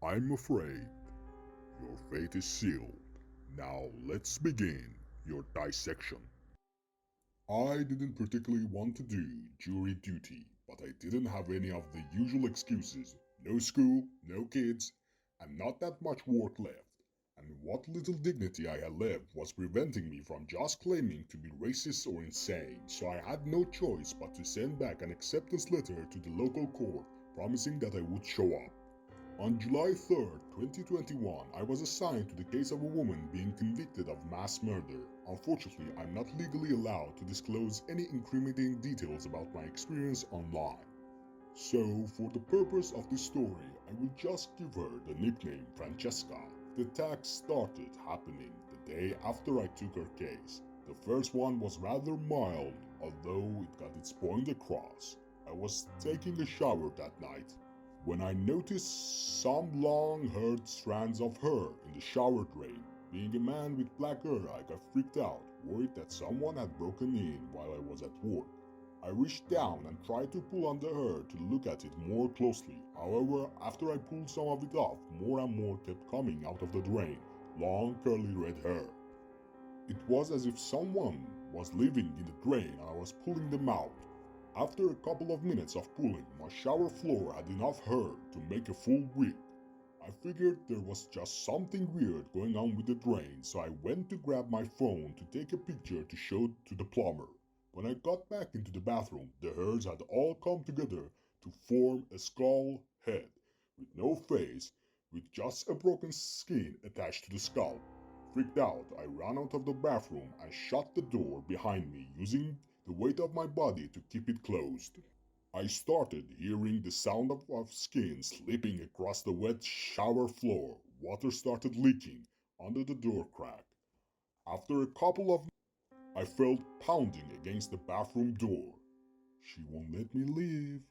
I'm afraid your fate is sealed. Now let's begin your dissection. I didn't particularly want to do jury duty, but I didn't have any of the usual excuses. No school, no kids, and not that much work left. And what little dignity I had left was preventing me from just claiming to be racist or insane, so I had no choice but to send back an acceptance letter to the local court promising that I would show up. On July 3rd, 2021, I was assigned to the case of a woman being convicted of mass murder. Unfortunately, I'm not legally allowed to disclose any incriminating details about my experience online. So, for the purpose of this story, I will just give her the nickname Francesca. The attacks started happening the day after I took her case. The first one was rather mild, although it got its point across. I was taking a shower that night when I noticed some long-haired strands of hair in the shower drain. Being a man with black hair, I got freaked out, worried that someone had broken in while I was at work. I reached down and tried to pull on the hair to look at it more closely. However, after I pulled some of it off, more and more kept coming out of the drain, long curly red hair. It was as if someone was living in the drain and I was pulling them out. After a couple of minutes of pulling, my shower floor had enough hair to make a full wig. I figured there was just something weird going on with the drain, so I went to grab my phone to take a picture to show to the plumber. When I got back into the bathroom, the hairs had all come together to form a skull head, with no face, with just a broken skin attached to the skull. Freaked out, I ran out of the bathroom and shut the door behind me using the weight of my body to keep it closed. I started hearing the sound of skin slipping across the wet shower floor. Water started leaking under the door crack. After a couple of I felt pounding against the bathroom door. "She won't let me leave,"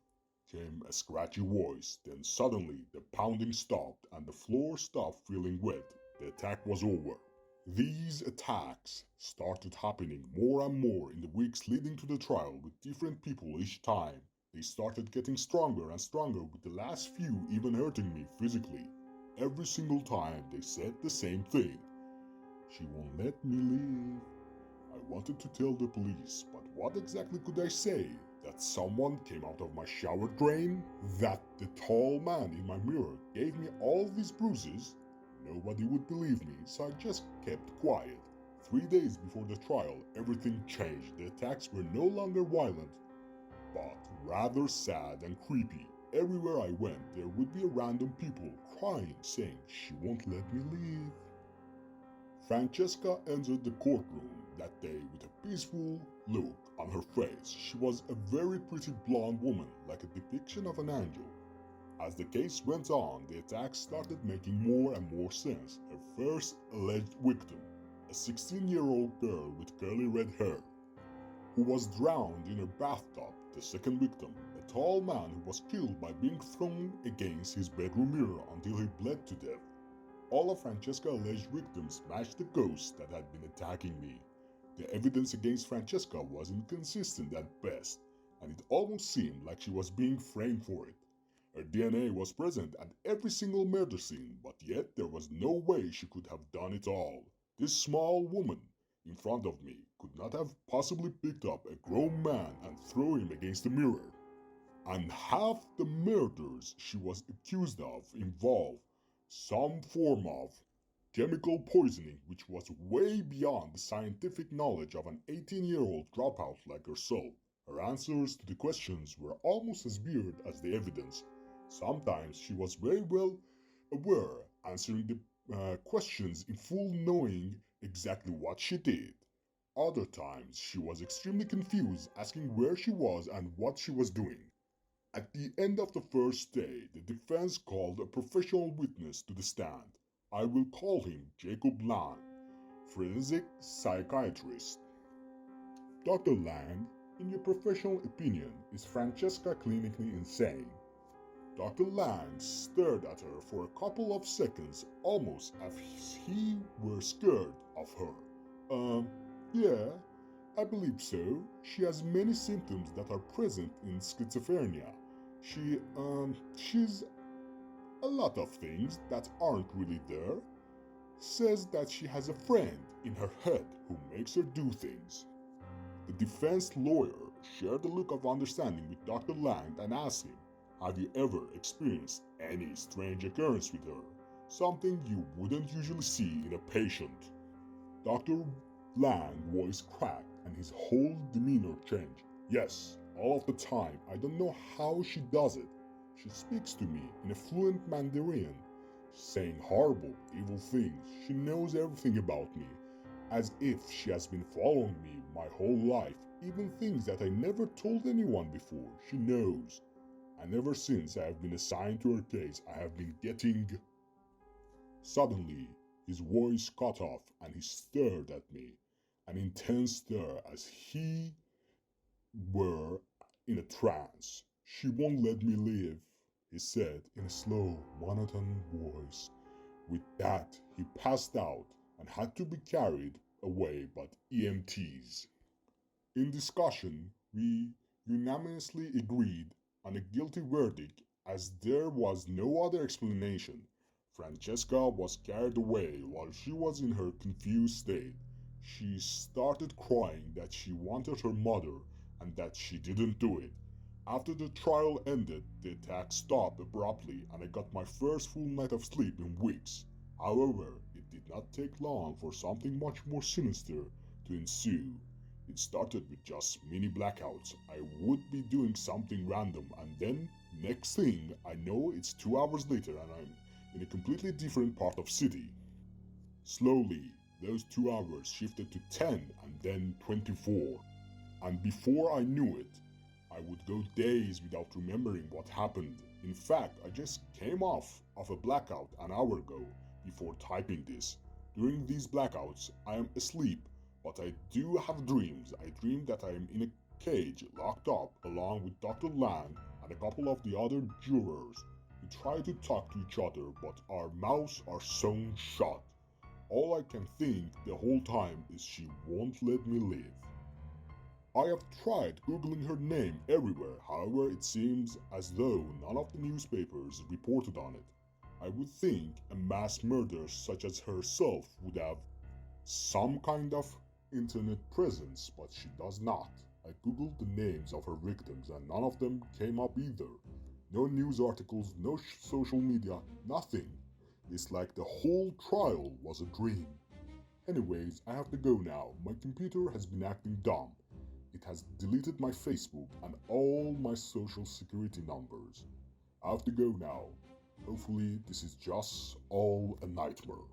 came a scratchy voice. Then suddenly the pounding stopped and the floor stopped feeling wet. The attack was over. These attacks started happening more and more in the weeks leading to the trial with different people each time. They started getting stronger and stronger, with the last few even hurting me physically. Every single time they said the same thing. "She won't let me leave." I wanted to tell the police, but what exactly could I say? That someone came out of my shower drain? That the tall man in my mirror gave me all these bruises? Nobody would believe me, so I just kept quiet. 3 days before the trial, everything changed. The attacks were no longer violent, but rather sad and creepy. Everywhere I went, there would be random people crying, saying, "She won't let me leave." Francesca entered the courtroom that day with a peaceful look on her face. She was a very pretty blonde woman, like a depiction of an angel. As the case went on, the attacks started making more and more sense. Her first alleged victim, a 16-year-old girl with curly red hair, who was drowned in her bathtub. The second victim, a tall man who was killed by being thrown against his bedroom mirror until he bled to death. All of Francesca's alleged victims matched the ghosts that had been attacking me. The evidence against Francesca was inconsistent at best, and it almost seemed like she was being framed for it. Her DNA was present at every single murder scene, but yet there was no way she could have done it all. This small woman in front of me could not have possibly picked up a grown man and thrown him against the mirror. And half the murders she was accused of involved some form of chemical poisoning, which was way beyond the scientific knowledge of an 18-year-old dropout like herself. Her answers to the questions were almost as weird as the evidence. Sometimes she was very well aware, answering the questions in full, knowing exactly what she did. Other times she was extremely confused, asking where she was and what she was doing. At the end of the first day, the defense called a professional witness to the stand. I will call him Jacob Lang, forensic psychiatrist. "Dr. Lang, in your professional opinion, is Francesca clinically insane?" Dr. Lang stared at her for a couple of seconds, almost as if he were scared of her. Yeah, I believe so. She has many symptoms that are present in schizophrenia. She's a lot of things that aren't really there. Says that she has a friend in her head who makes her do things. The defense lawyer shared a look of understanding with Dr. Lang and asked him, "Have you ever experienced any strange occurrence with her? Something you wouldn't usually see in a patient?" Dr. Lang's voice cracked and his whole demeanor changed. "Yes, all of the time. I don't know how she does it. She speaks to me in a fluent Mandarin, saying horrible, evil things. She knows everything about me, as if she has been following me my whole life, even things that I never told anyone before. She knows. And ever since I have been assigned to her case, I have been getting..." Suddenly, his voice cut off and he stared at me, an intense stare as he were in a trance. "She won't let me live," he said in a slow, monotone voice. With that, he passed out and had to be carried away by EMTs. In discussion, we unanimously agreed on a guilty verdict as there was no other explanation. Francesca was carried away while she was in her confused state. She started crying that she wanted her mother and that she didn't do it. After the trial ended, the attack stopped abruptly and I got my first full night of sleep in weeks. However, it did not take long for something much more sinister to ensue. It started with just mini blackouts. I would be doing something random and then next thing I know it's 2 hours later and I'm in a completely different part of city. Slowly, those 2 hours shifted to 10 and then 24. And before I knew it, I would go days without remembering what happened. In fact, I just came off of a blackout an hour ago before typing this. During these blackouts, I am asleep, but I do have dreams. I dream that I am in a cage locked up along with Dr. Lang and a couple of the other jurors. We try to talk to each other, but our mouths are sewn shut. All I can think the whole time is she won't let me live. I have tried googling her name everywhere, however it seems as though none of the newspapers reported on it. I would think a mass murderer such as herself would have some kind of internet presence, but she does not. I googled the names of her victims and none of them came up either. No news articles, no social media, nothing. It's like the whole trial was a dream. Anyways, I have to go now. My computer has been acting dumb. It has deleted my Facebook and all my social security numbers. I have to go now. Hopefully this is just all a nightmare.